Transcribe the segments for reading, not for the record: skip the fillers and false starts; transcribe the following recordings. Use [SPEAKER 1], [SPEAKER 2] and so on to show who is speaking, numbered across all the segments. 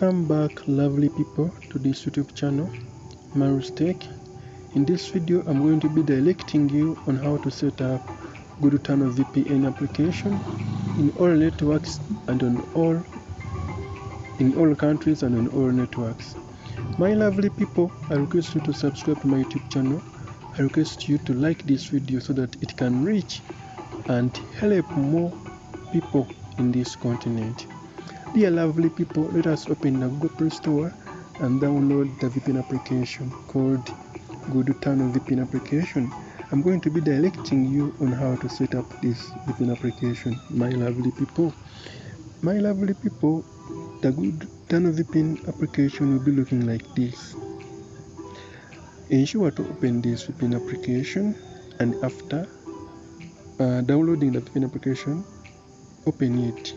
[SPEAKER 1] Welcome back, lovely people, to this YouTube channel, Maru's Tech. In this video, I'm going to be directing you on how to set up Good Tunnel VPN application in all networks and in all countries and on all networks. My lovely people, I request you to subscribe to my YouTube channel. I request you to like this video so that it can reach and help more people in this continent. Dear lovely people, let us open the Google Play Store and download the VPN application called Good Tunnel VPN application. I'm going to be directing you on how to set up this VPN application, my lovely people. My lovely people, the Good Tunnel VPN application will be looking like this. Ensure to open this VPN application, and after downloading the VPN application, open it.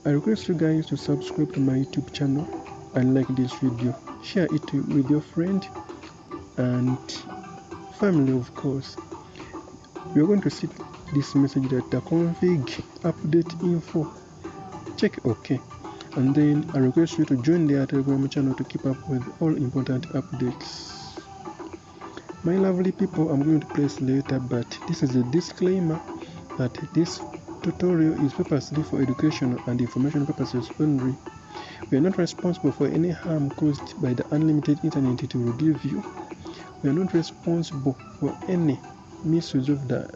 [SPEAKER 1] I request you guys to subscribe to my YouTube channel and like this video. Share it with your friend and family, of course. We are going to see this message that the config update info. Check OK. And then I request you to join the Telegram channel to keep up with all important updates. My lovely people, I'm going to place later, but this is a disclaimer that this tutorial is purposely for educational and information purposes only. We are not responsible for any harm caused by the unlimited internet it will give you. We are not responsible for any misuse of the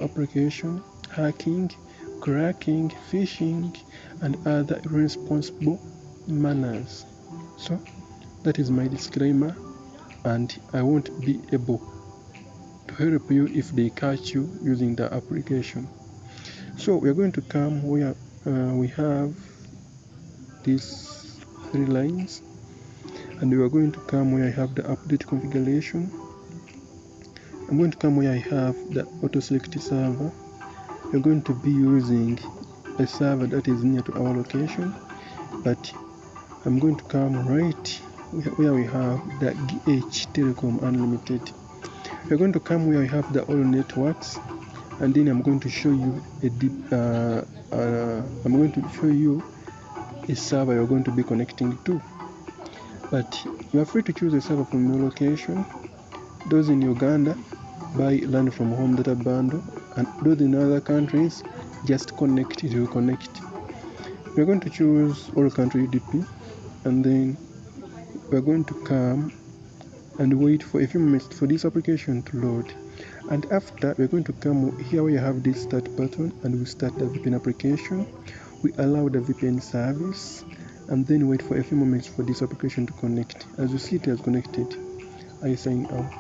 [SPEAKER 1] application, hacking, cracking, phishing, and other irresponsible manners. So that is my disclaimer, and I won't be able to help you if they catch you using the application. So we are going to come where we have these three lines, and we are going to come where I have the update configuration. I'm going to come where I have the auto select server. We're going to be using a server that is near to our location, but I'm going to come right where we have the GH Telecom Unlimited. We're going to come where I have the all networks, and then I'm going to show you a server you're going to be connecting to. But you are free to choose a server from your location. Those in Uganda, buy land from home data bundle, and those in other countries, just connect, it will connect. We're going to choose all country UDP, and then we're going to come and wait for a few minutes for this application to load. And after, we're going to come here where you have this start button, and we start the VPN application. We allow the VPN service, and then wait for a few moments for this application to connect. As you see, it has connected. I sign out.